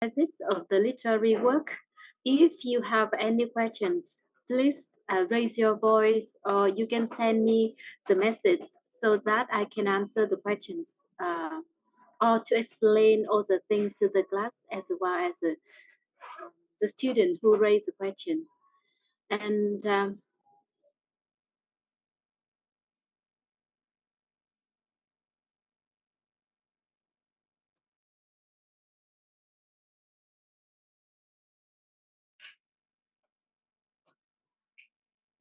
analysis of the literary work. If you have any questions, please raise your voice or you can send me the message so that I can answer the questions or to explain all the things to the class as well as the student who raised the question. And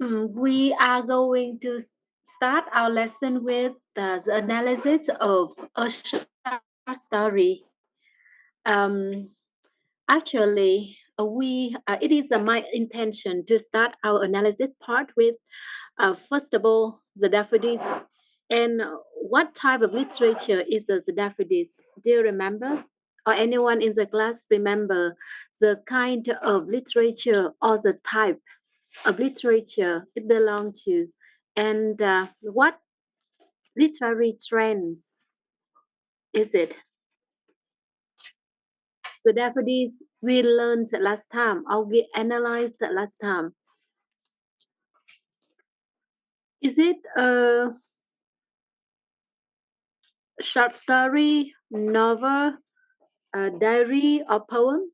we are going to start our lesson with the analysis of a short story. Um, Actually, it is my intention to start our analysis part with first of all the daffodils. And what type of literature is the daffodils? Do you remember? Or anyone in the class remember the kind of literature or the type of literature it belongs to? And what literary trends is it? The daffodils we learned last time or we analyzed last time. Is it a short story, novel, a diary, or poem?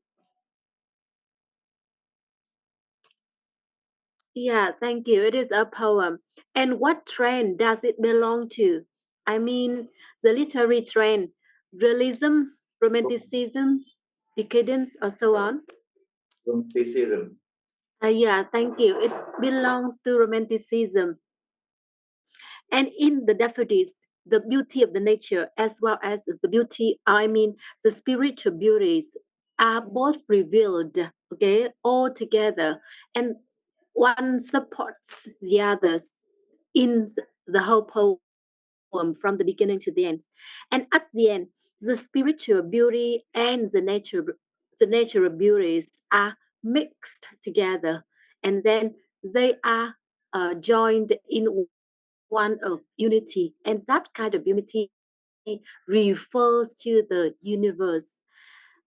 Yeah, thank you. It is a poem. And what trend does it belong to? I mean, the literary trend, realism, romanticism, decadence, or so on. Romanticism. Yeah, thank you. It belongs to romanticism. And in the daffodils, the beauty of the nature as well as the beauty, I mean, the spiritual beauties are both revealed, okay, all together. And one supports the others in the whole poem from the beginning to the end. And at the end, the spiritual beauty and the natural beauties are mixed together, and then they are joined in one of unity, and that kind of unity refers to the universe.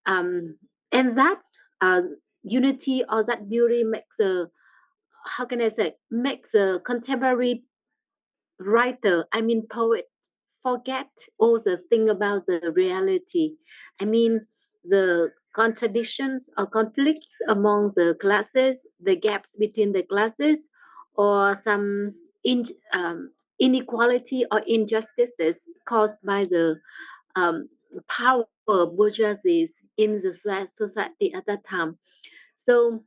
And that uh, unity or that beauty makes a, how can I say, makes a contemporary writer, I mean poet, forget all the thing about the reality. I mean the contradictions or conflicts among the classes, the gaps between the classes, or some inequality or injustices caused by the power bourgeoisie in the society at that time. So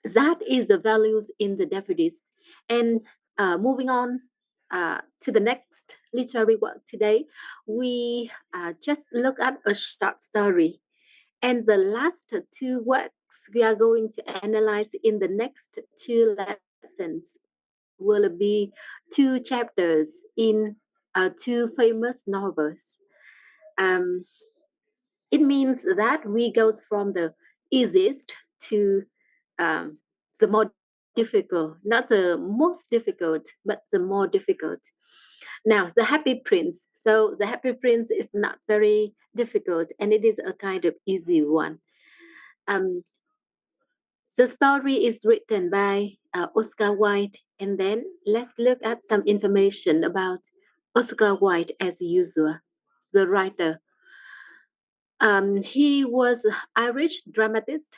that is the values in the daffodils. And moving on to the next literary work today, we just look at a short story. And the last two works we are going to analyze in the next two lessons will be two chapters in two famous novels. Um, it means that we goes from the easiest to um, the more difficult, not the most difficult, but the more difficult. Now, the Happy Prince. So, the Happy Prince is not very difficult, and it is a kind of easy one. Um, the story is written by Oscar Wilde, and then let's look at some information about Oscar Wilde as usual, the writer. He was an Irish dramatist,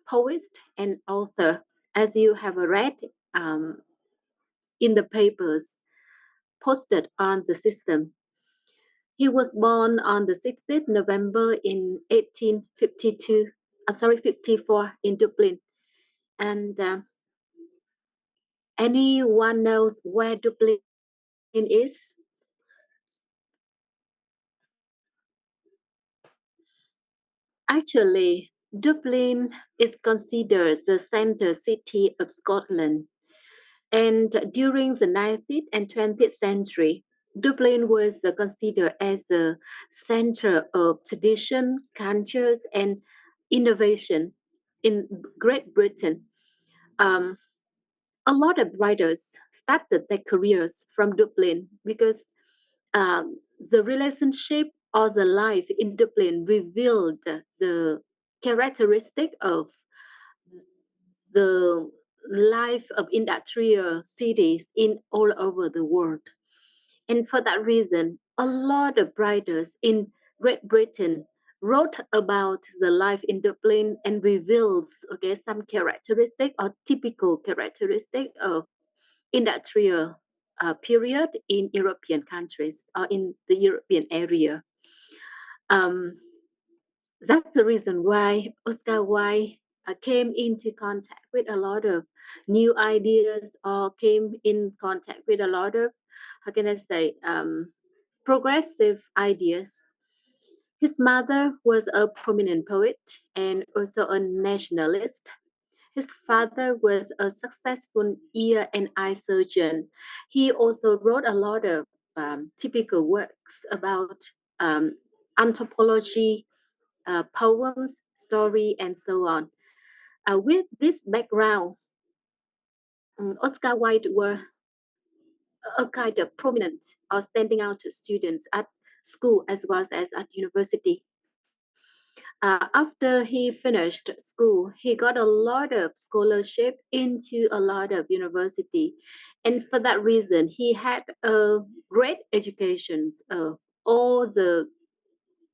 poet, and author, as you have read um, in the papers posted on the system. He was born on the 16th November in 1852. I'm sorry, 54 in Dublin. And anyone knows where Dublin is? Actually, Dublin is considered the center city of Scotland. And during the 19th and 20th century, Dublin was considered as a center of tradition, cultures, and innovation in Great Britain. Um, a lot of writers started their careers from Dublin because the relationship or the life in Dublin revealed the characteristic of the life of industrial cities in all over the world. And for that reason, a lot of writers in Great Britain wrote about the life in Dublin and reveals some characteristic or typical characteristic of industrial period in European countries or in the European area. Um, that's the reason why Oscar Wilde came into contact with a lot of new ideas or came in contact with a lot of, how can I say, progressive ideas. His mother was a prominent poet and also a nationalist. His father was a successful ear and eye surgeon. He also wrote a lot of typical works about um, anthropology, poems, story, and so on. With this background, Oscar Wilde were a kind of prominent or standing out to students at school as well as at university. After he finished school, he got a lot of scholarship into a lot of university, and for that reason, he had a great educations of all the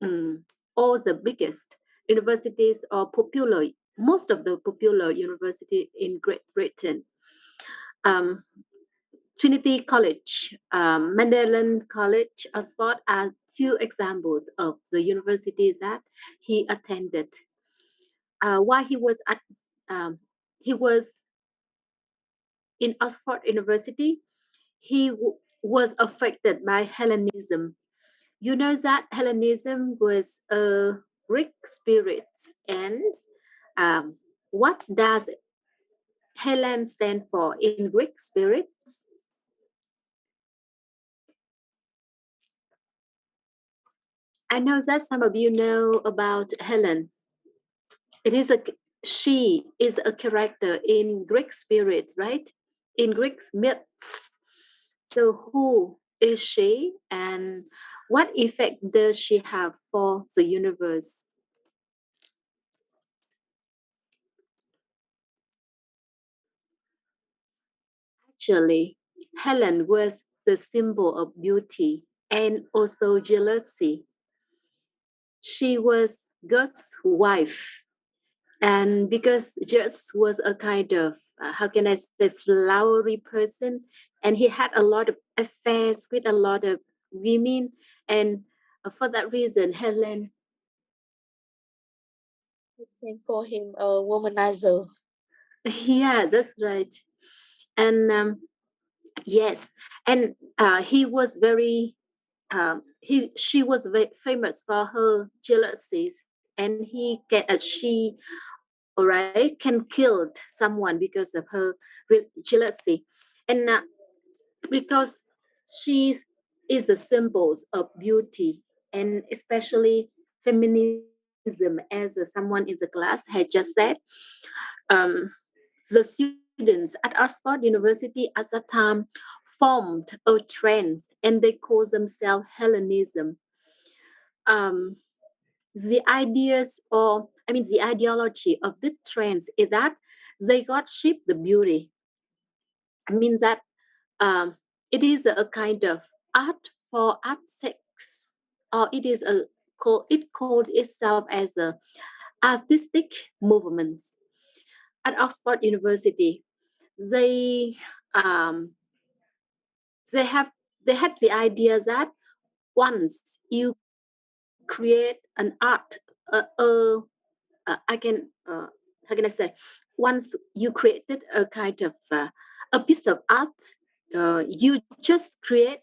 um, all the biggest universities or popular, most of the popular university in Great Britain. Um, Trinity College, Magdalen College, Oxford are two examples of the universities that he attended. While he was in Oxford University, was affected by Hellenism. You know that Hellenism was a Greek spirit, and um, what does Helen stand for in Greek spirits? I know that some of you know about Helen. It is a she is a character in Greek spirits, right? In Greek myths. So who is she and what effect does she have for the universe? Actually, Helen was the symbol of beauty and also jealousy. She was God's wife. And because Zeus was a kind of, how can I say, flowery person, and he had a lot of affairs with a lot of women. And for that reason, Helen, Can call him a womanizer. yeah, that's right. And yes, and he was very she was very famous for her jealousies, and he can she all right can kill someone because of her jealousy, and because she is a symbol of beauty and especially feminism, as someone in the class had just said. um, the students at Oxford University at that time formed a trend and they called themselves Hellenism. Um, the ideas or I mean the ideology of this trends is that they got ship the beauty. I mean that it is a kind of art for art's sake, or it is a it calls itself as a artistic movement. At Oxford University, they um, they have they had the idea that once you create an art, I can how can I say, once you created a kind of a piece of art, you just create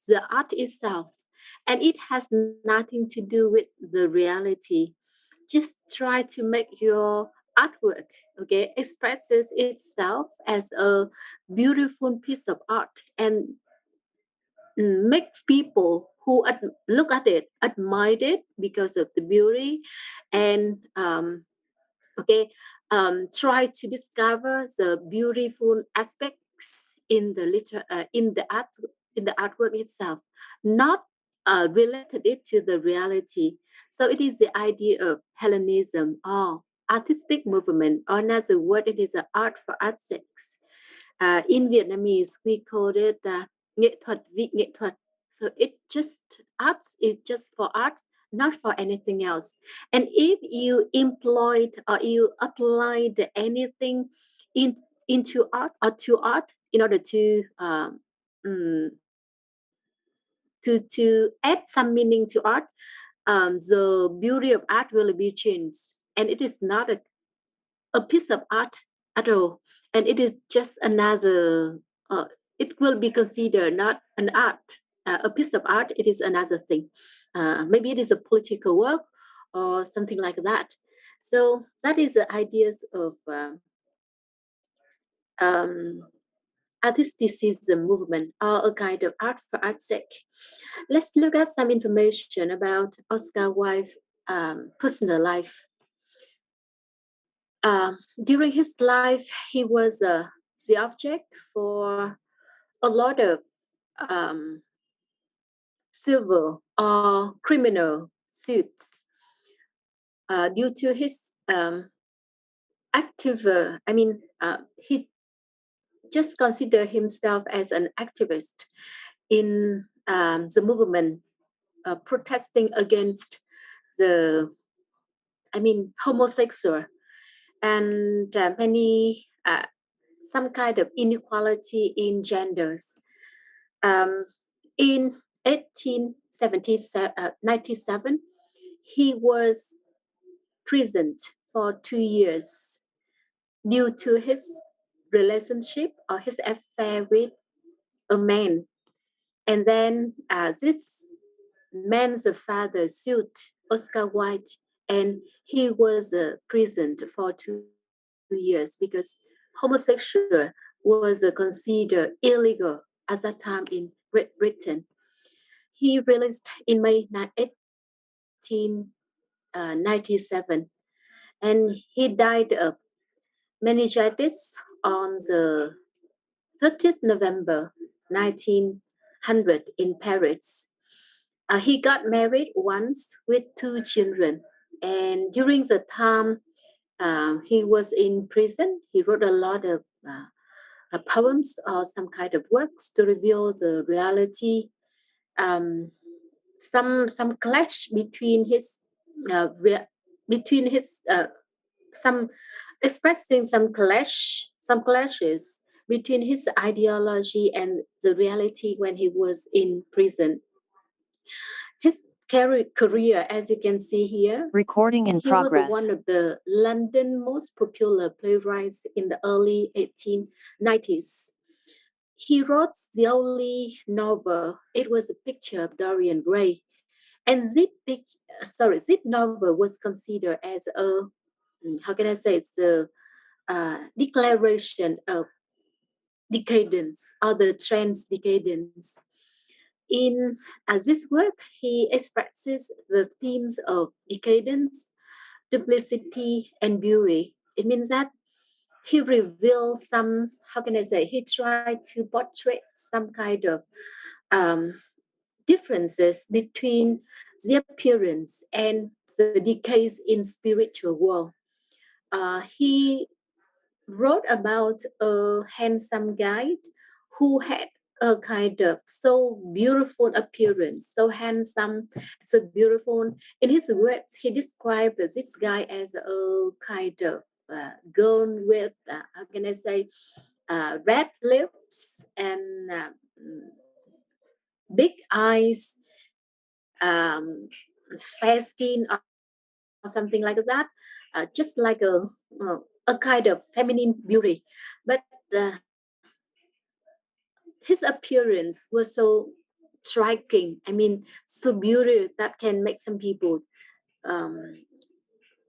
the art itself, and it has nothing to do with the reality. Just try to make your artwork, okay, expresses itself as a beautiful piece of art and makes people who look at it admire it because of the beauty, and okay, try to discover the beautiful aspects in the in the art, in the artwork itself, not related it to the reality. So it is the idea of Hellenism or artistic movement, or another word, it is an art for art's sake. In Vietnamese, we call it nghệ thuật vì nghệ thuật. So it just arts is just for art, not for anything else. And if you employed or you applied anything into art or to art in order mm, to add some meaning to art, the beauty of art will be changed, and it is not a piece of art at all, and it is just another. It will be considered not an art, a piece of art. It is another thing. Maybe it is a political work or something like that. So that is the ideas of um, artisticism movement, or a kind of art for art's sake. Let's look at some information about Oscar Wilde's personal life. During his life, he was the object for a lot of civil or criminal suits due to his active. He just considered himself as an activist in the movement protesting against the, homosexual and many some kind of inequality in genders. In 1897, he was imprisoned for 2 years due to his relationship or his affair with a man. And then this man's father sued Oscar Wilde, and he was imprisoned for 2 years because homosexual was considered illegal at that time in Great Britain. He released in May 1897, and he died of meningitis on the 30th November 1900 in Paris. He got married once with 2 children, and during the time he was in prison, he wrote a lot of poems or some kind of works to reveal the reality. Some clash between his some expressing some clashes between his ideology and the reality when he was in prison. His career, as you can see here, Recording in he was progress. one of the London most popular playwrights in the early 1890s. He wrote the only novel. It was a picture of Dorian Gray. And this novel was considered as a, how can I say, it's a declaration of decadence or the trans decadence. In this work, he expresses the themes of decadence, duplicity, and beauty. It means that he reveals some, how can I say, he tried to portray some kind of differences between the appearance and the decays in spiritual world. He wrote about a handsome guy who had a kind of so beautiful appearance, so handsome, so beautiful. In his words, he described this guy as a kind of girl with, how can I say, red lips and big eyes, fair skin, or something like that, just like a kind of feminine beauty. But his appearance was so striking. So beautiful that can make some people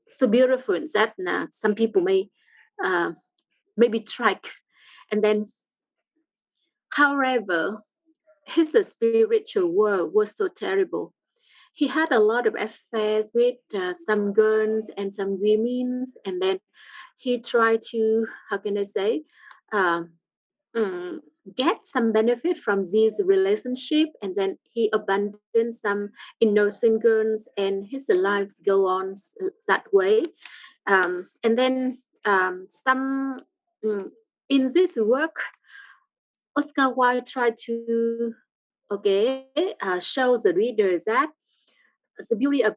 so beautiful that some people may maybe strike. And then, however, his spiritual world was so terrible. He had a lot of affairs with some girls and some women, and then he tried to, how can I say, get some benefit from this relationship, and then he abandoned some innocent girls, and his lives go on that way. And then some in this work, Oscar Wilde tried to show the reader that the beauty of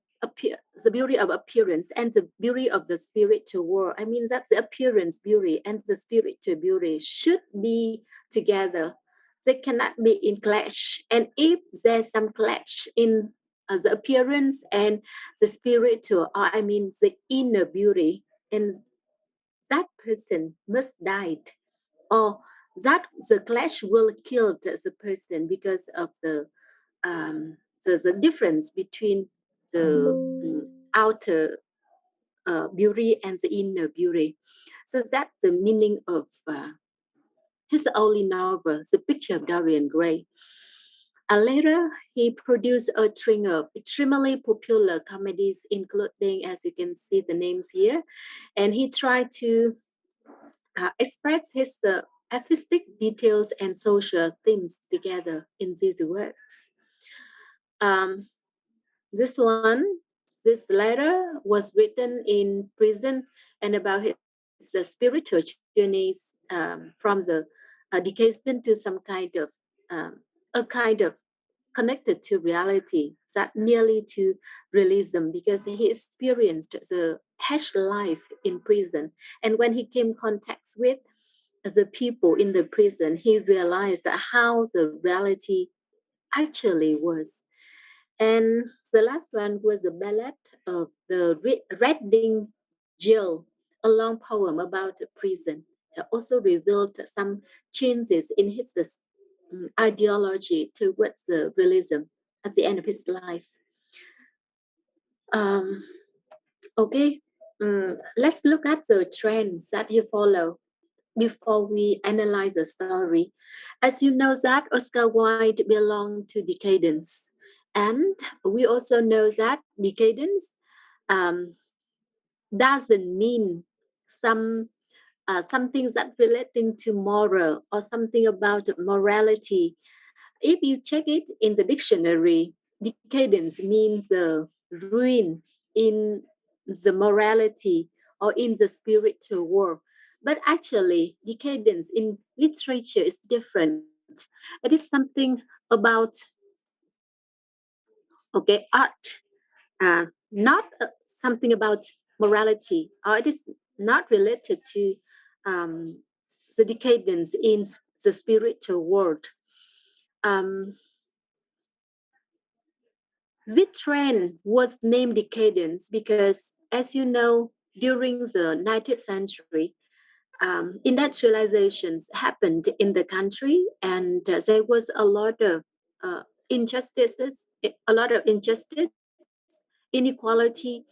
the beauty of appearance and the beauty of the spiritual world. I mean that the appearance beauty and the spiritual beauty should be together. They cannot be in clash. And if there's some clash in the appearance and the spiritual, or I mean the inner beauty, and that person must die, or that the clash will kill the person because of the difference between the outer beauty and the inner beauty. So that's the meaning of his early novel, The Picture of Dorian Gray. And later, he produced a string of extremely popular comedies, including, as you can see, the names here. And he tried to express his artistic details and social themes together in these works. Um, this letter was written in prison and about his spiritual journeys from the decadent to some kind of a kind of connected to reality that nearly to realism, because he experienced the harsh life in prison, and when he came contact with the people in the prison, he realized how the reality actually was. And the last one was a ballad of the Reading Jail, a long poem about a prison. It also revealed some changes in his ideology towards the realism at the end of his life. Um, okay, let's look at the trends that he followed before we analyze the story. As you know that Oscar Wilde belonged to decadence, and we also know that decadence um, doesn't mean some things that relating to moral or something about morality. If you check it in the dictionary, decadence means the ruin in the morality or in the spiritual world. But actually, decadence in literature is different. It is something about art, not something about morality, or it is not related to um, the decadence in the spiritual world. Um, This trend was named decadence because, as you know, during the 19th century, industrializations happened in the country, and there was a lot of injustices, a lot of injustice, inequality,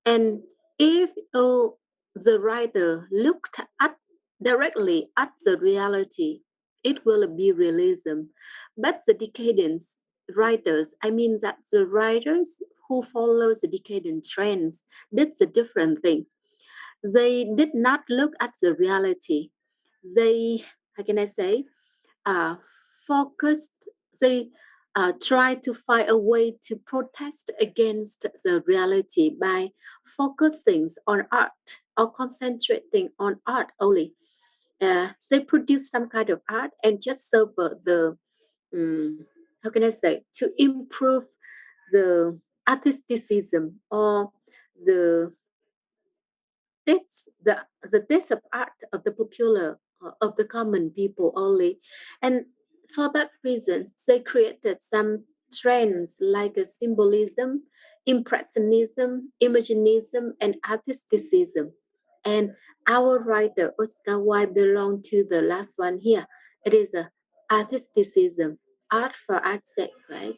and if the writer looked at directly at the reality, it will be realism. But the decadence writers, I mean that the writers who follow the decadent trends did a different thing. They did not look at the reality. They, how can I say, uh, focused, they try to find a way to protest against the reality by focusing on art or concentrating on art only. They produce some kind of art and just serve how can I say, to improve the artisticism or the the taste of art of the popular of the common people only. And for that reason they created some trends like a symbolism, impressionism, imaginism, and artisticism. And our writer Oscar Wilde belonged to the last one here. It is a artisticism, art for art's sake, right?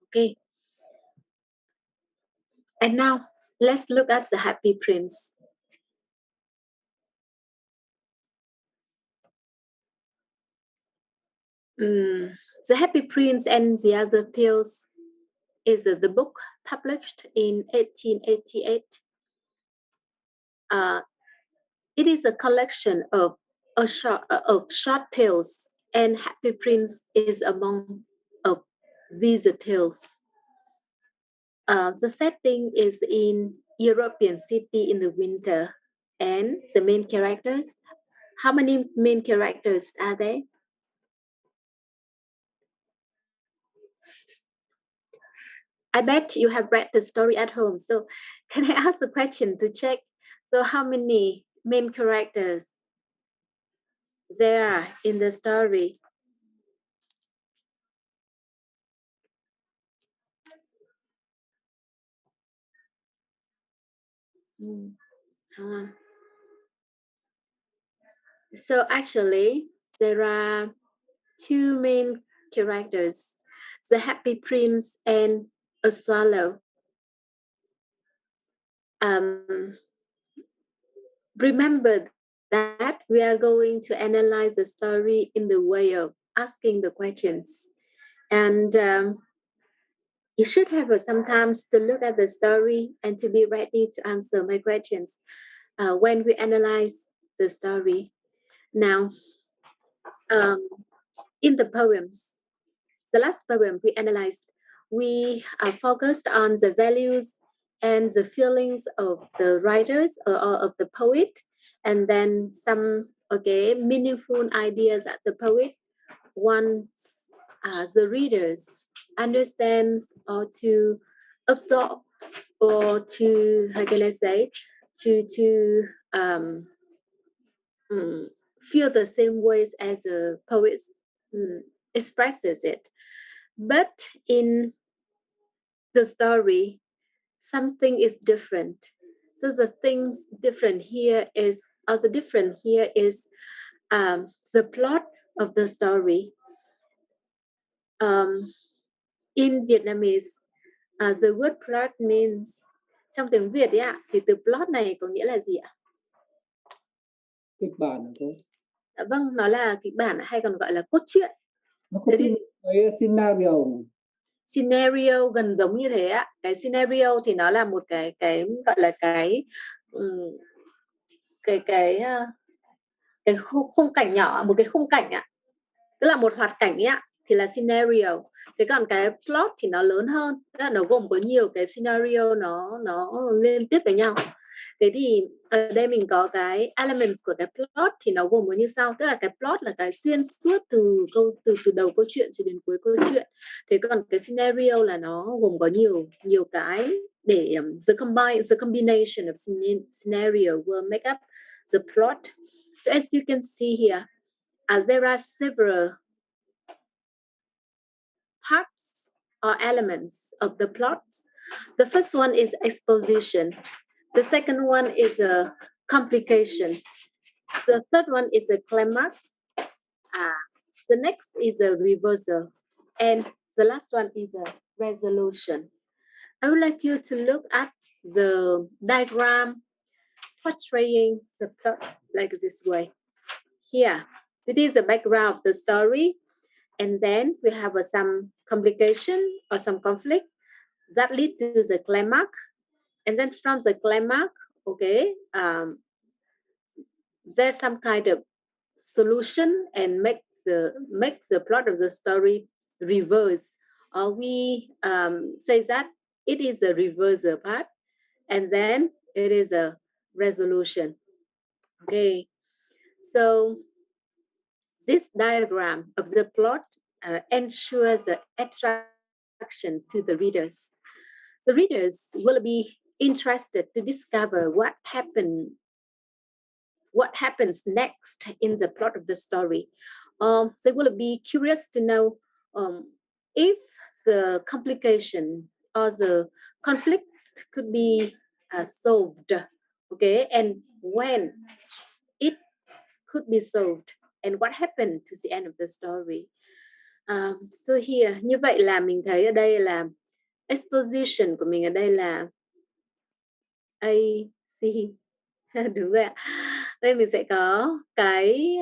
Okay, and now let's look at the Happy Prince. The Happy Prince and the Other Tales is the book published in 1888. Uh, it is a collection of of short tales, and Happy Prince is among of these tales. The setting is in European city in the winter, and the main characters. How many main characters are there? I bet you have read the story at home. So can I ask the question to check? So how many main characters there are in the story? So actually, there are two main characters, the Happy Prince and a swallow. Remember that we are going to analyze the story in the way of asking the questions. And you should have some time to look at the story and to be ready to answer my questions when we analyze the story. Now, in the poems, the last poem we analyzed, we focused on the values and the feelings of the writers or of the poet, and then some meaningful ideas that the poet wants the readers understands or to absorb or to, how can I say, to feel the same ways as a poet expresses it. But in the story, something is different. So the things different here is also different here is the plot of the story. In Vietnamese, the word plot means, trong tiếng Việt ấy ạ, thì từ plot này có nghĩa là gì ạ? Kịch bản thôi. Vâng, nó là kịch bản hay còn gọi là cốt truyện. Nó có tiếng với scenario. Scenario gần giống như thế ạ. Cái scenario thì nó là một cái gọi là cái khung cảnh nhỏ, một cái khung cảnh ạ. Tức là một hoạt cảnh ấy ạ, thì là scenario. Thế còn cái plot thì nó lớn hơn, tức là nó gồm có nhiều cái scenario nó liên tiếp với nhau. Thế thì ở đây mình có cái elements của cái plot thì nó gồm có như sau, tức là cái plot là cái xuyên suốt từ đầu câu chuyện cho đến cuối câu chuyện. Thế còn cái scenario là nó gồm có nhiều cái để the combination of scenario will make up the plot. So as you can see here, there are several parts or elements of the plot. The first one is exposition. The second one is a complication. The third one is a climax. The next is a reversal. And the last one is a resolution. I would like you to look at the diagram portraying the plot like this way. Here, it is the background of the story. And then we have some complication or some conflict that lead to the climax. And then from the climax, there's some kind of solution and make the plot of the story reverse. Or we say that it is a reversal part, and then it is a resolution. Okay, so this diagram of the plot ensures the attraction to the readers. The readers will be interested to discover what happens next in the plot of the story. They will be curious to know if the complication or the conflicts could be solved, okay, and when it could be solved, and what happened to the end of the story. So here, như vậy là mình thấy ở đây là exposition của mình ở đây là AC. Đúng rồi ạ. Đây mình sẽ có cái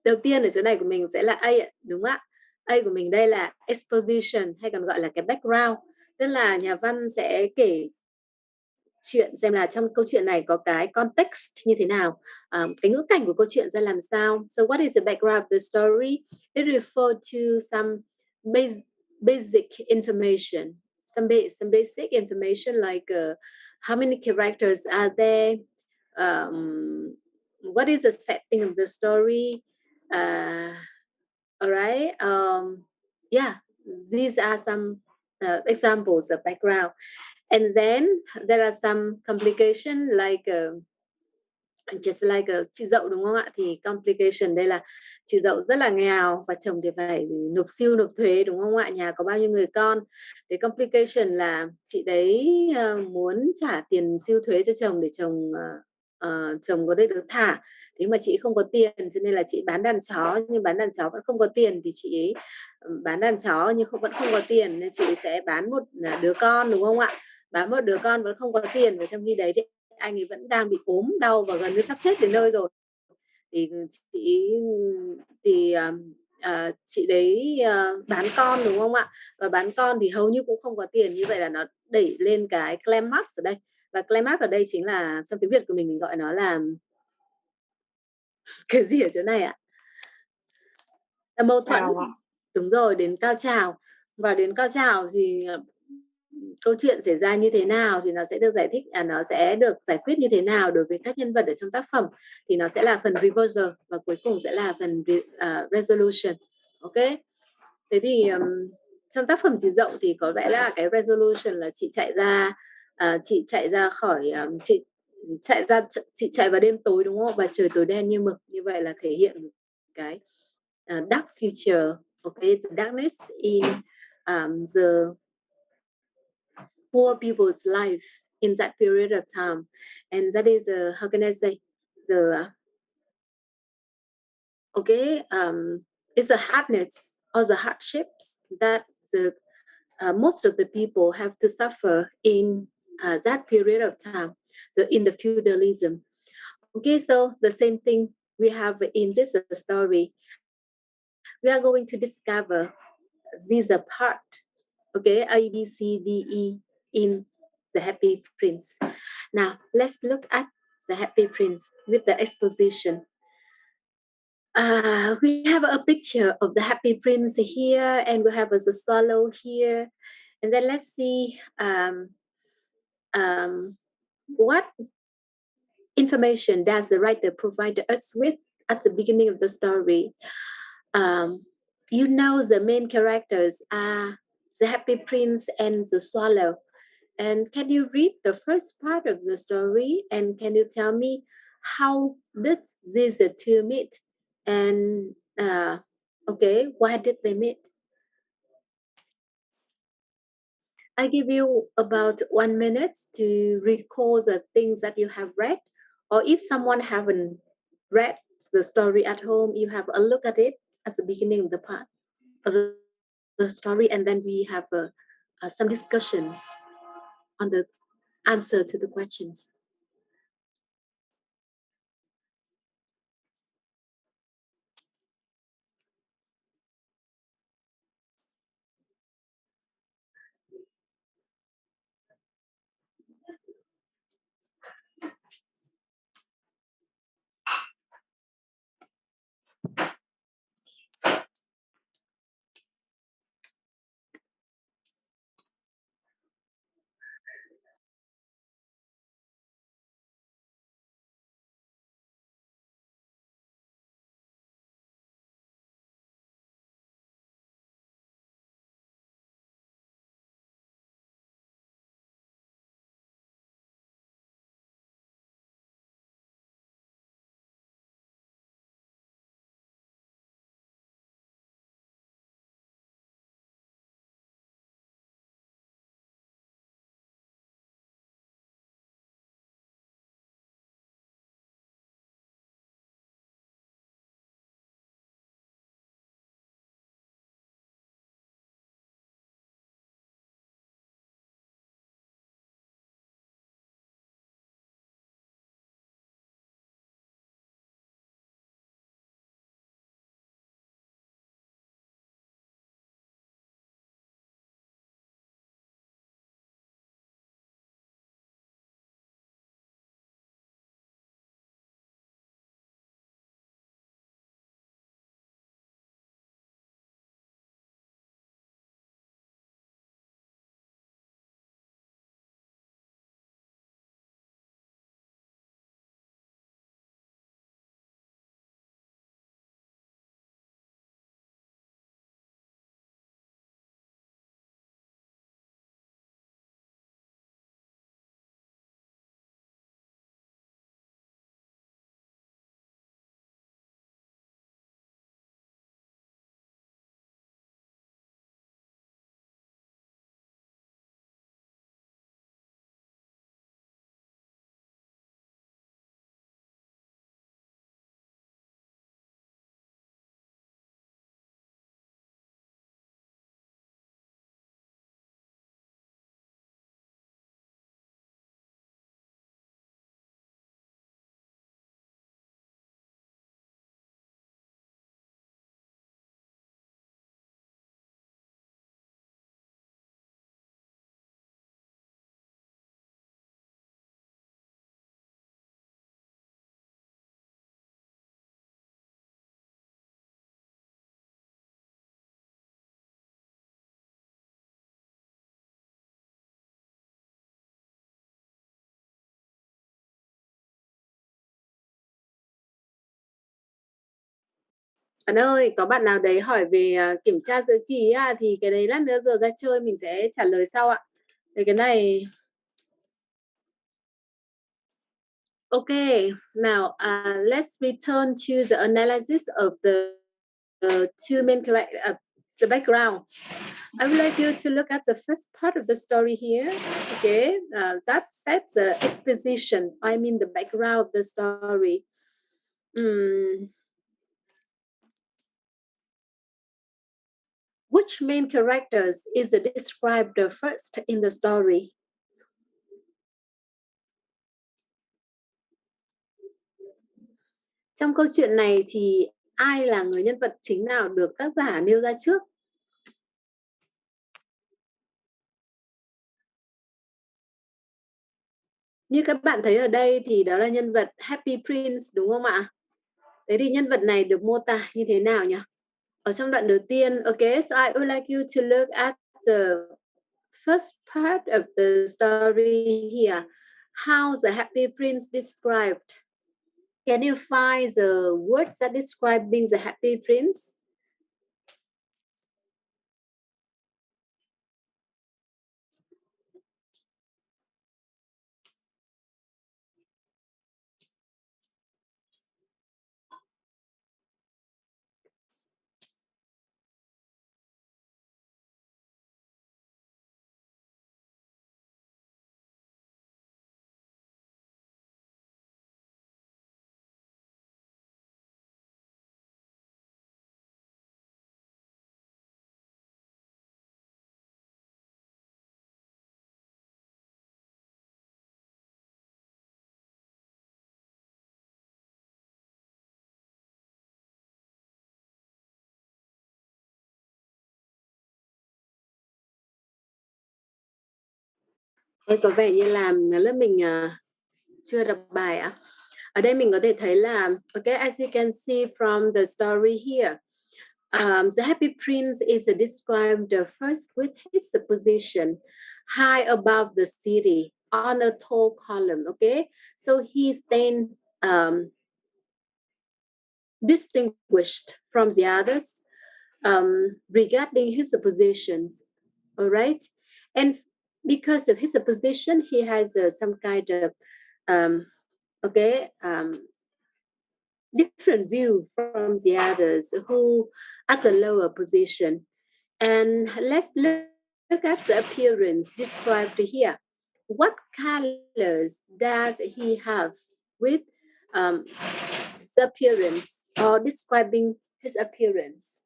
đầu tiên ở chỗ này của mình sẽ là A ạ, đúng không ạ? A của mình đây là exposition hay còn gọi là cái background, tức là nhà văn sẽ kể chuyện xem là trong câu chuyện này có cái context như thế nào, cái ngữ cảnh của câu chuyện ra làm sao. So what is the background of the story? It refers to some basic information, some basic information like how many characters are there, what is the setting of the story, all right, yeah, these are some examples of background. And then there are some complication like just like chị dậu đúng không ạ, thì complication đây là chị dậu rất là nghèo và chồng thì phải nộp siêu nộp thuế đúng không ạ, nhà có bao nhiêu người con. Thì complication là chị đấy muốn trả tiền siêu thuế cho chồng để chồng có được thả. Thế mà chị không có tiền cho nên là chị bán đàn chó, nhưng bán đàn chó vẫn không có tiền thì chị ấy bán đàn chó nhưng vẫn không có tiền nên chị sẽ bán một đứa con đúng không ạ, bán một đứa con vẫn không có tiền, và trong khi đấy thì anh ấy vẫn đang bị ốm đau và gần như sắp chết đến nơi rồi. Thì chị đấy bán con đúng không ạ, và bán con thì hầu như cũng không có tiền. Như vậy là nó đẩy lên cái climax ở đây, và climax ở đây chính là trong tiếng Việt của mình gọi nó là cái gì ở chỗ này ạ, là mâu thuẫn. Đúng rồi, đến cao trào. Và đến cao trào thì câu chuyện xảy ra như thế nào thì nó sẽ được giải thích, nó sẽ được giải quyết như thế nào đối với các nhân vật ở trong tác phẩm, thì nó sẽ là phần reversal và cuối cùng sẽ là phần resolution. Ok, thế thì trong tác phẩm Chị Dậu thì có vẻ là cái resolution là chị chạy ra khỏi chị chạy vào đêm tối đúng không, và trời tối đen như mực, như vậy là thể hiện cái dark future. Okay, the darkness in the poor people's life in that period of time, and that is how can I say, the it's a hardness or the hardships that the most of the people have to suffer in that period of time, so in the feudalism. Okay, so the same thing we have in this story. We are going to discover these are part, okay, A, B, C, D, E in The Happy Prince. Now, let's look at The Happy Prince with the exposition. We have a picture of the Happy Prince here, and we have a swallow here. And then let's see what information does the writer provide us with at the beginning of the story. You know, the main characters are the Happy Prince and the swallow. And can you read the first part of the story? And can you tell me how did these two meet? And okay, why did they meet? I give you about 1 minute to recall the things that you have read. Or if someone haven't read the story at home, you have a look at it at the beginning of the part of the story, and then we have some discussions on the answer to the questions. Bạn ơi, có bạn nào đấy hỏi về kiểm tra giữa kỳ á, thì cái đấy lát nữa giờ ra chơi mình sẽ trả lời sau ạ. Thì cái này okay, now let's return to the analysis of the two main characters, the background. I would like you to look at the first part of the story here. Okay, that sets the exposition. I mean the background of the story. Which main characters is described first in the story? Trong câu chuyện này thì ai là người nhân vật chính nào được tác giả nêu ra trước? Như các bạn thấy ở đây thì đó là nhân vật Happy Prince đúng không ạ? Thế thì nhân vật này được mô tả như thế nào nhỉ? Ở trong đoạn đầu tiên, okay, so I would like you to look at the first part of the story here. How the Happy Prince described. Can you find the words that describing the Happy Prince? Có vẻ như là lớp mình chưa đọc bài ạ. Ở đây mình có thể thấy là, okay, as you can see from the story here, the Happy Prince is described first with his position high above the city on a tall column. Okay, so he's then distinguished from the others regarding his positions. All right, and because of his position, he has some kind of different view from the others who at the lower position. And let's look at the appearance described here. What colors does he have with the appearance or describing his appearance?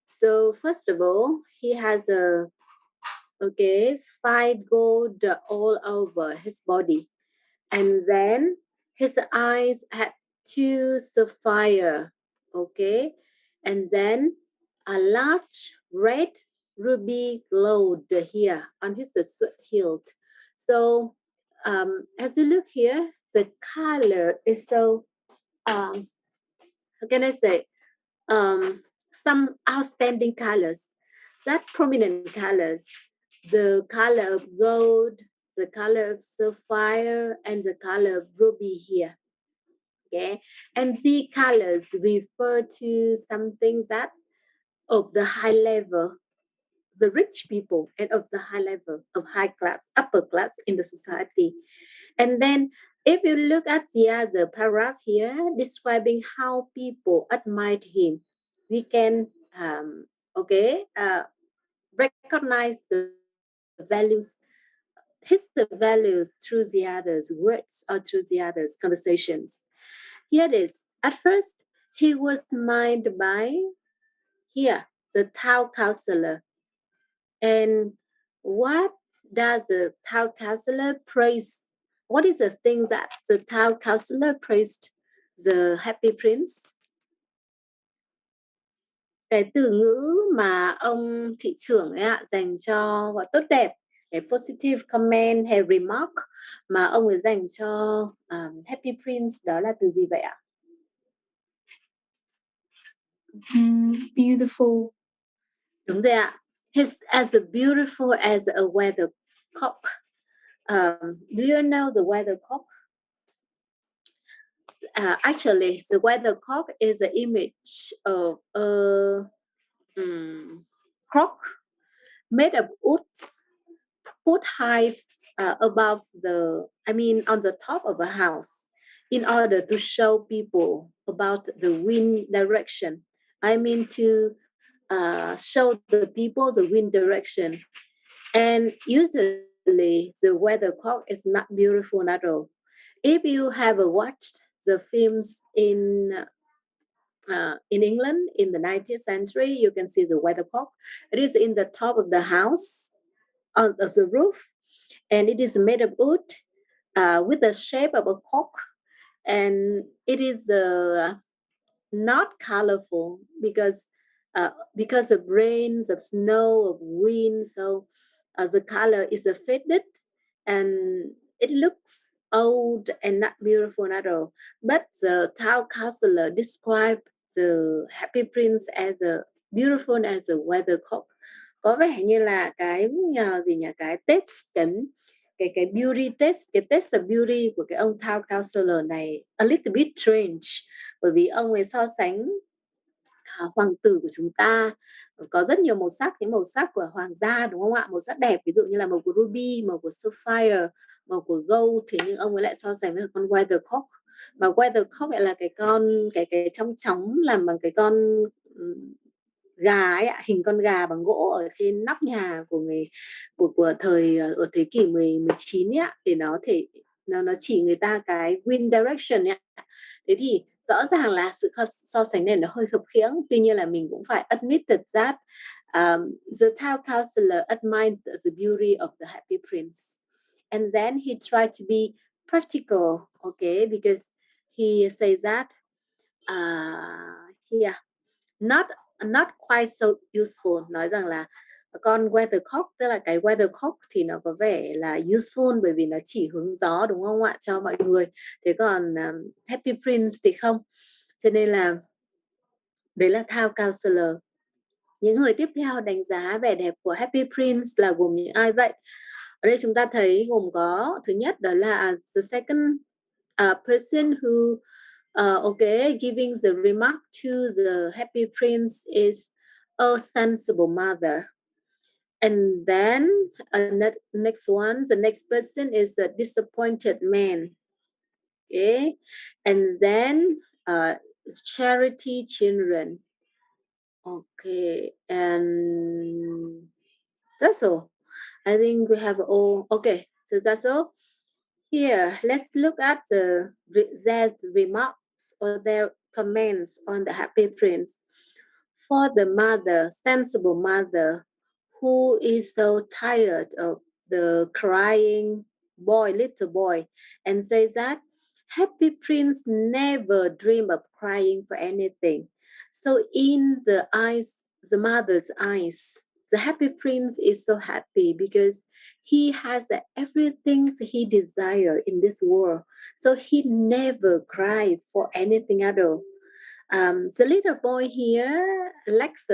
So first of all, he has a fine gold all over his body, and then his eyes had two sapphire, okay, and then a large red ruby glowed here on his hilt. So as you look here, the color is so how can I say some outstanding colors, that prominent colors, the color of gold, the color of sapphire, and the color of ruby here. Okay, and the colors refer to something that of the high level, the rich people, and of the high level of high class, upper class in the society. And then if you look at the other paragraph here describing how people admired him, we can recognize the values, his values through the others' words or through the others' conversations. Here it is. At first, he was admired by here the town councillor. And what does the town councillor praise? What is the thing that the town councillor praised the Happy Prince? Cái từ ngữ mà ông thị trưởng ấy ạ dành cho gọi tốt đẹp, cái positive comment hay remark mà ông ấy dành cho Happy Prince đó là từ gì vậy ạ? Beautiful. Đúng rồi ạ. He's as beautiful as a weathercock. Do you know the weathercock? actually, the weathercock is an image of a clock made of wood, put high above on the top of a house in order to show people about the wind direction. To show the people the wind direction. And usually the weathercock is not beautiful at all. If you have watched the films in England in the 19th century, you can see the weathercock. It is in the top of the house, on of the roof, and it is made of wood with the shape of a cock, and it is not colorful because of rains, of snow, of wind. So the color is faded and it looks old and not beautiful at all. But the town councillor described the Happy Prince as a beautiful as a weathercock. Có vẻ như là cái cái test cái beauty test, cái test of beauty của cái ông town councillor này a little bit strange, bởi vì ông ấy so sánh hoàng tử của chúng ta có rất nhiều màu sắc, những màu sắc của hoàng gia, đúng không ạ? Màu sắc đẹp, ví dụ như là màu của ruby, màu của sapphire, màu của gold, thì nhưng ông ấy lại so sánh với con weathercock. Mà weathercock lại là cái trong chóng làm bằng cái con gà ấy ạ, hình con gà bằng gỗ ở trên nóc nhà của thời ở thế kỷ 19 ấy ạ, thì nó chỉ người ta cái wind direction ấy ạ. Thế thì rõ ràng là sự so sánh này nó hơi khập khiễng, tuy nhiên là mình cũng phải admitted that the town councillor admired the beauty of the Happy Prince, and then he tried to be practical, okay, because he says that not quite so useful, nói rằng là con weathercock, tức là cái weathercock thì nó có vẻ là useful bởi vì nó chỉ hướng gió, đúng không ạ, cho mọi người. Thế còn Happy Prince thì không. Cho nên là đấy là town councillor. Những người tiếp theo đánh giá vẻ đẹp của Happy Prince là gồm những ai vậy? Ở đây chúng ta thấy gồm có, thứ nhất đó là the second person who giving the remark to the Happy Prince is a sensible mother. And then the next person is a disappointed man. Okay, and then charity children. Okay, and that's all. I think we have all. Okay, so that's all. Here, let's look at their remarks or their comments on the Happy Prince. For the mother, sensible mother, who is so tired of the crying little boy, and says that Happy Prince never dreamed of crying for anything. So in the mother's eyes, the Happy Prince is so happy because he has everything he desires in this world. So he never cried for anything at all. The little boy here lacks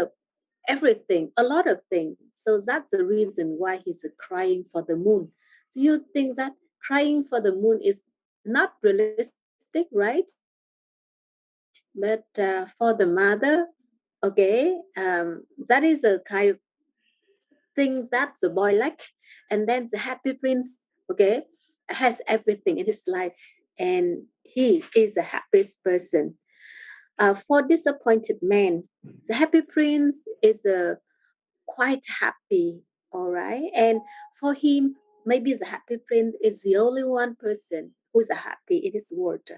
everything, a lot of things. So that's the reason why he's crying for the moon. Do you think that crying for the moon is not realistic, right? But for the mother, okay, that is a kind of things that the boy lacks. And then the Happy Prince, okay, has everything in his life, and he is the happiest person. For disappointed man, the Happy Prince is quite happy, all right? And for him, maybe the Happy Prince is the only one person who's happy in this world.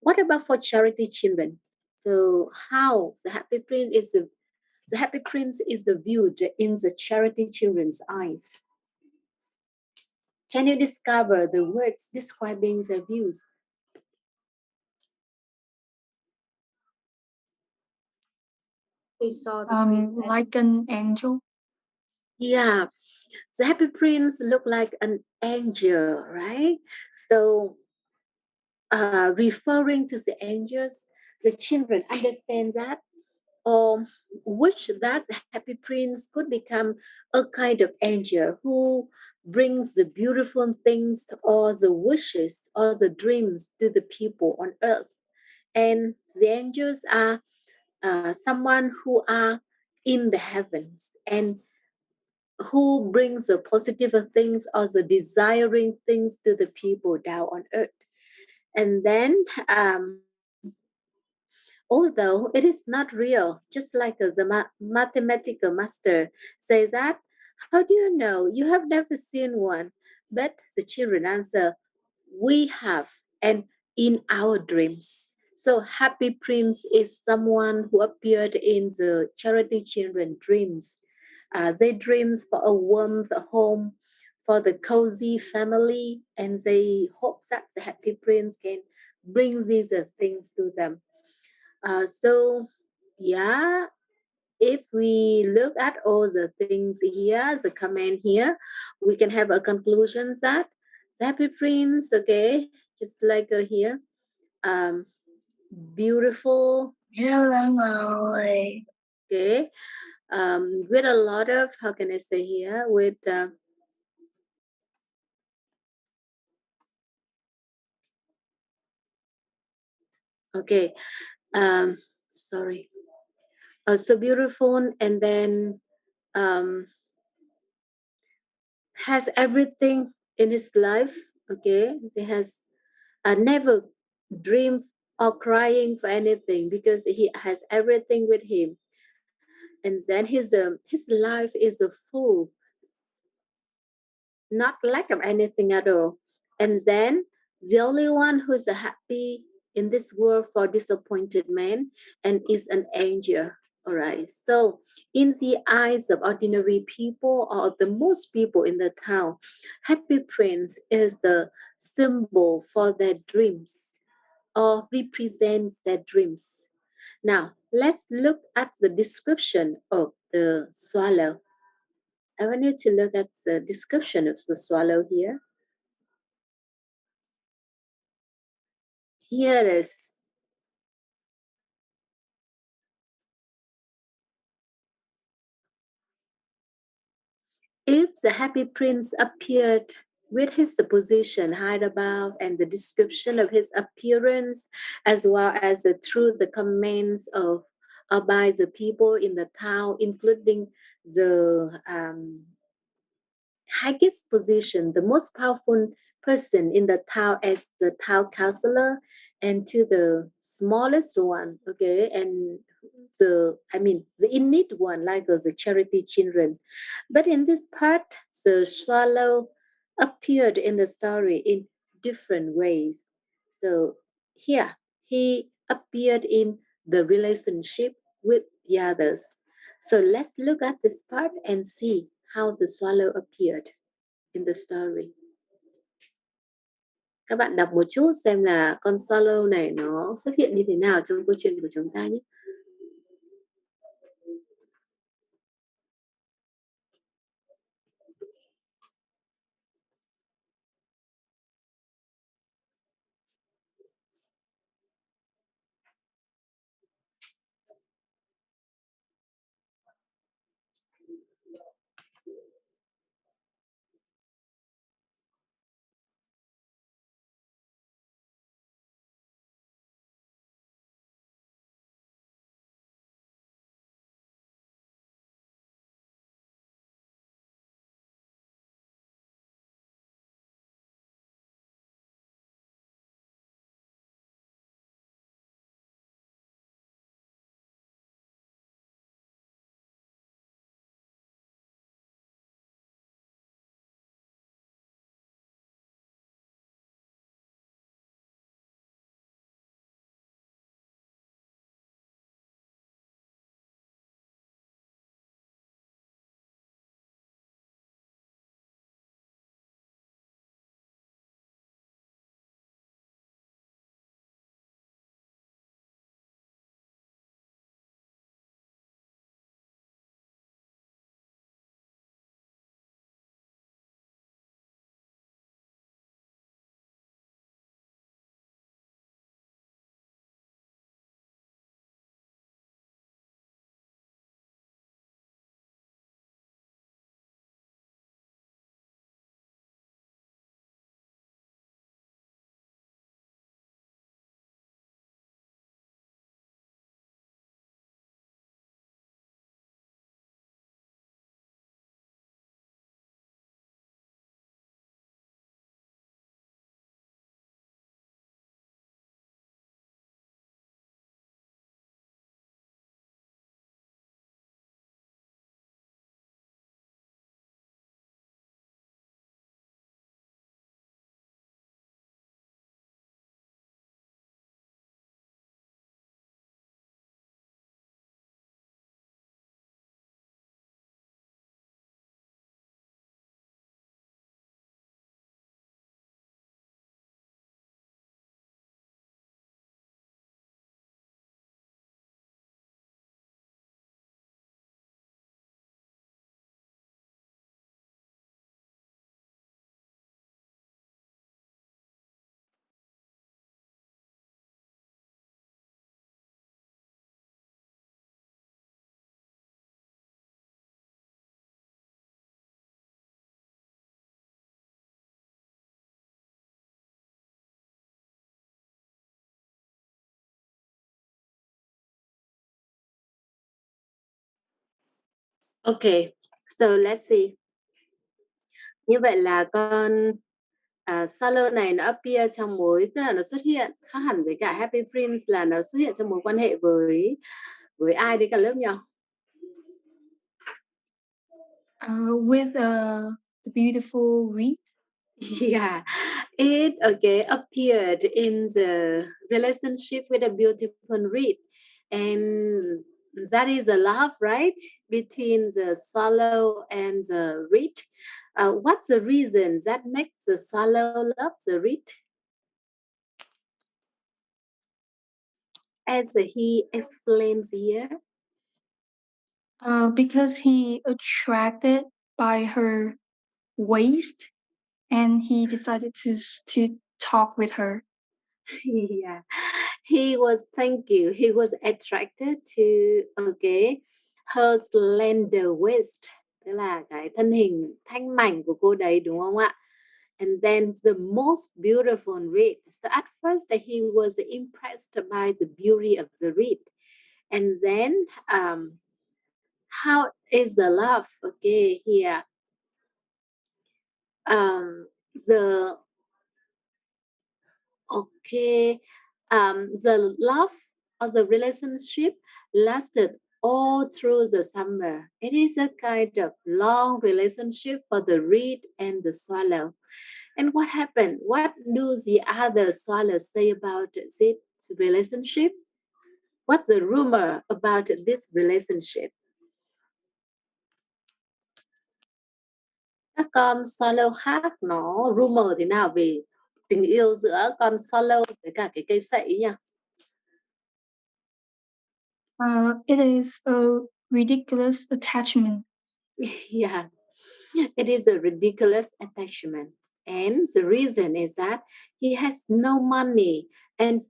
What about for charity children? So how the Happy Prince is viewed in the charity children's eyes? Can you discover the words describing their views? We saw the Like an angel. Yeah, the Happy Prince looked like an angel, right? So referring to the angels, the children understand that, which that Happy Prince could become a kind of angel who brings the beautiful things or the wishes or the dreams to the people on earth. and the angels are someone who are in the heavens and who brings the positive things or the desiring things to the people down on earth. And then although it is not real, just like the mathematical master says that, how do you know? You have never seen one. But the children answer, we have, and in our dreams. So Happy Prince is someone who appeared in the charity children dreams. They dreams for a warmth, a home, for the cozy family, and they hope that the Happy Prince can bring these things to them. So, yeah, if we look at all the things here, the comment here, we can have a conclusion that the Happy Prince, okay, just like here, um, beautiful, okay, with a lot of, how can I say here, with okay, sorry, so beautiful, and then um, has everything in his life, okay, he has never dream or crying for anything because he has everything with him, and then his life is a full, not lack of anything at all. And then the only one who is happy in this world for disappointed man and is an angel. All right. So in the eyes of ordinary people or of the most people in the town, Happy Prince is the symbol for their dreams or represents their dreams. Now, let's look at the description of the swallow. I want you to look at the description of the swallow here. Here it is. If the Happy Prince appeared with his position high above and the description of his appearance, as well as through the comments of by the people in the town, including the highest position, the most powerful person in the town as the town councillor, and to the smallest one, okay, and the in need one, like the charity children. But in this part, the swallow appeared in the story in different ways. So here, he appeared in the relationship with the others. So let's look at this part and see how the swallow appeared in the story. Các bạn đọc một chút xem là con swallow này nó xuất hiện như thế nào trong câu chuyện của chúng ta nhé. Okay, so let's see. Như vậy là con Solo này nó appear trong mối, tức là nó xuất hiện khác hẳn với cả Happy Prince là nó xuất hiện trong mối quan hệ với ai đấy cả lớp nhỉ? With the beautiful Reed. Yeah, it appeared in the relationship with a beautiful Reed, and that is a love, right, between the Solo and the Reed. What's the reason that makes the Solo love the Reed? As he explains here. Because he attracted by her waist, and he decided to talk with her. Yeah, he was attracted to her slender waist, tức là cái thân hình thanh mảnh của cô đấy, đúng không ạ? And then the most beautiful reed. So at first he was impressed by the beauty of the reed, and then how is the love? Okay, here the the love or the relationship lasted all through the summer. It is a kind of long relationship for the reed and the swallow. And what happened? What do the other swallows say about this relationship? What's the rumor about this relationship? Các con swallow khác nó rumor thế nào về tình yêu giữa con swallow với cả cái cây sậy nha? It is a ridiculous attachment. Yeah, it is a ridiculous attachment. And the reason is that he has no money and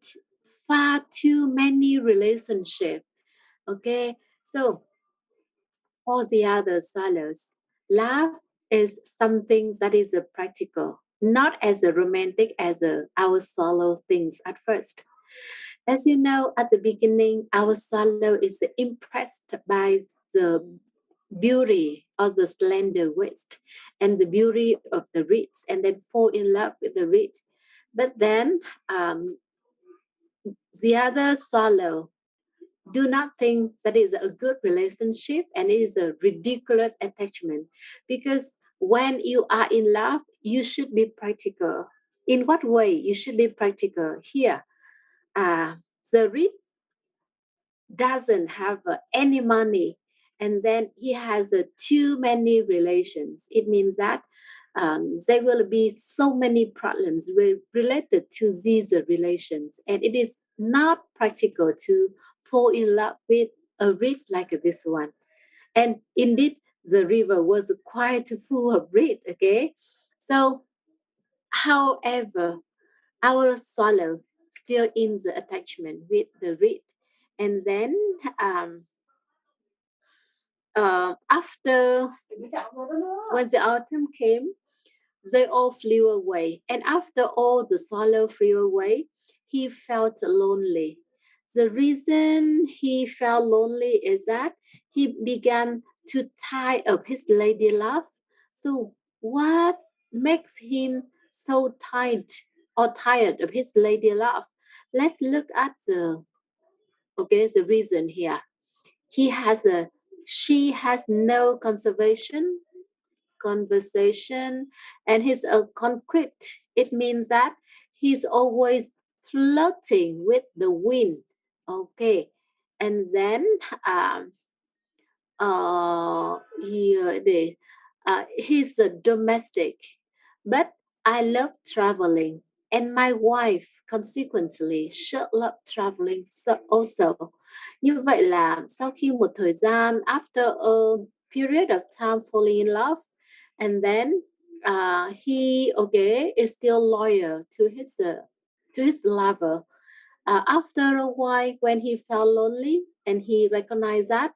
far too many relationships. Okay, so for the other swallows, love is something that is a practical, not as a romantic as our swallow thinks at first. As you know, at the beginning, our swallow is impressed by the beauty of the slender waist and the beauty of the reeds, and then fall in love with the reed. But then the other swallow do not think that is a good relationship, and it is a ridiculous attachment, because when you are in love, you should be practical. In what way you should be practical? Here, the reed doesn't have any money, and then he has too many relations. It means that there will be so many problems related to these relations, and it is not practical to fall in love with a reed like this one. And indeed, the river was quite full of reed. Okay, so however, our swallow still in the attachment with the reed, and then after when the autumn came, they all flew away, and after all the swallow flew away, he felt lonely. The reason he felt lonely is that he began to tie up his lady love. So what makes him so tired of his lady love? Let's look at the reason here. She has no conversation, and he's a conquest. It means that he's always floating with the wind. Okay, and then he's a domestic, but I love traveling, and my wife consequently should love traveling also. Như vậy là sau khi một thời gian, after a period of time falling in love, and then he is still loyal to his lover. After a while, when he felt lonely and he recognized that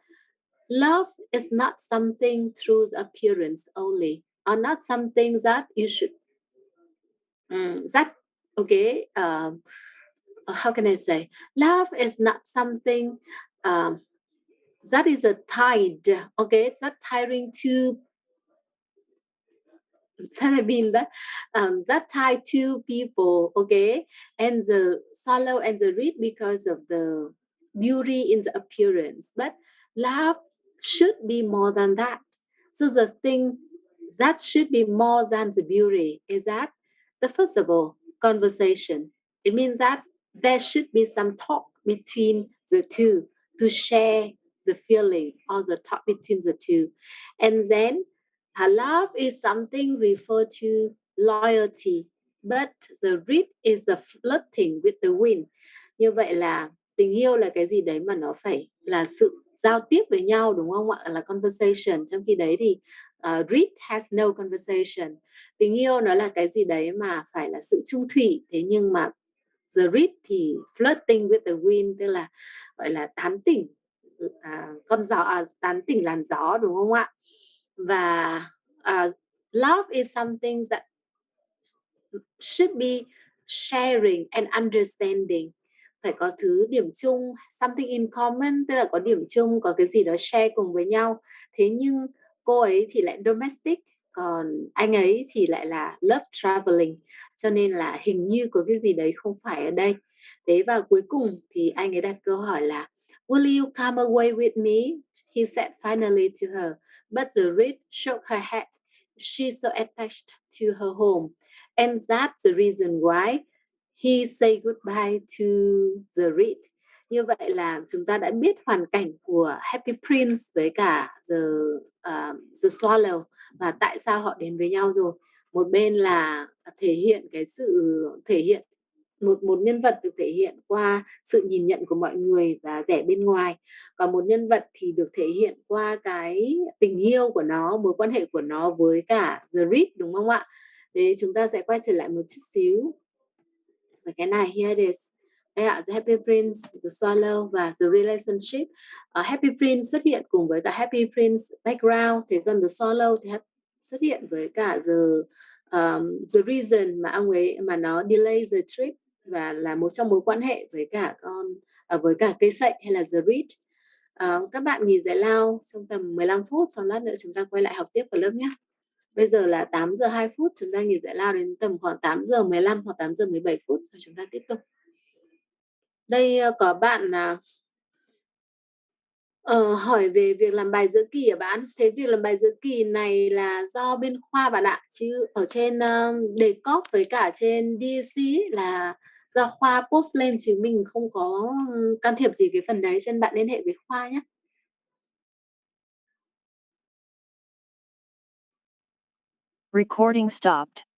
love is not something through the appearance only, or not something that you should how can I say, love is not something that is a tide. Okay, that tiring to that mean that tied two people, okay, and the swallow and the reed because of the beauty in the appearance, but love should be more than that. So the thing that should be more than the beauty is that the first of all conversation. It means that there should be some talk between the two to share the feeling or the talk between the two, and then love is something referred to loyalty, but the reed is the flirting with the wind. Như vậy là tình yêu là cái gì đấy mà nó phải là sự giao tiếp với nhau, đúng không ạ? Là conversation. Trong khi đấy thì reed has no conversation. Tình yêu nó là cái gì đấy mà phải là sự chung thủy. Thế nhưng mà the reed thì flirting with the wind, tức là gọi là tán tỉnh con gió, tán tỉnh làn gió, đúng không ạ? Và love is something that should be sharing and understanding. Phải có thứ điểm chung, something in common, tức là có điểm chung, có cái gì đó share cùng với nhau. Thế nhưng cô ấy thì lại domestic, còn anh ấy thì lại là love traveling, cho nên là hình như có cái gì đấy không phải ở đây. Thế và cuối cùng thì anh ấy đặt câu hỏi là will you come away with me? He said finally to her, but the reed shook her head. She's so attached to her home, and that's the reason why he say goodbye to the reed. Như vậy là chúng ta đã biết hoàn cảnh của Happy Prince với cả the Swallow và tại sao họ đến với nhau rồi. Một bên là thể hiện cái sự thể hiện một nhân vật được thể hiện qua sự nhìn nhận của mọi người và vẻ bên ngoài, còn một nhân vật thì được thể hiện qua cái tình yêu của nó, mối quan hệ của nó với cả the reed, đúng không ạ? Thế chúng ta sẽ quay trở lại một chút xíu và cái này here it is. Đây ạ, the Happy Prince, the Swallow và the relationship. Happy Prince xuất hiện cùng với cả Happy Prince background, thì còn the Swallow thì xuất hiện với cả the reason mà ông ấy mà nó delay the trip và là một trong mối quan hệ với cả với cả cây sậy hay là the reed. Các bạn nghỉ giải lao trong tầm 15 phút, sau lát nữa chúng ta quay lại học tiếp ở lớp nhé. Bây giờ là 8 giờ 2 phút, chúng ta nghỉ giải lao đến tầm khoảng 8 giờ 15 hoặc 8 giờ 17 phút rồi chúng ta tiếp tục. Đây có bạn hỏi về việc làm bài giữa kỳ à bạn? Thế việc làm bài giữa kỳ này là do bên khoa bạn ạ, chứ ở trên DCOP với cả trên DSC là do khoa post lên, chứ mình không có can thiệp gì cái phần đấy, cho nên bạn liên hệ với khoa nhé. Recording stopped.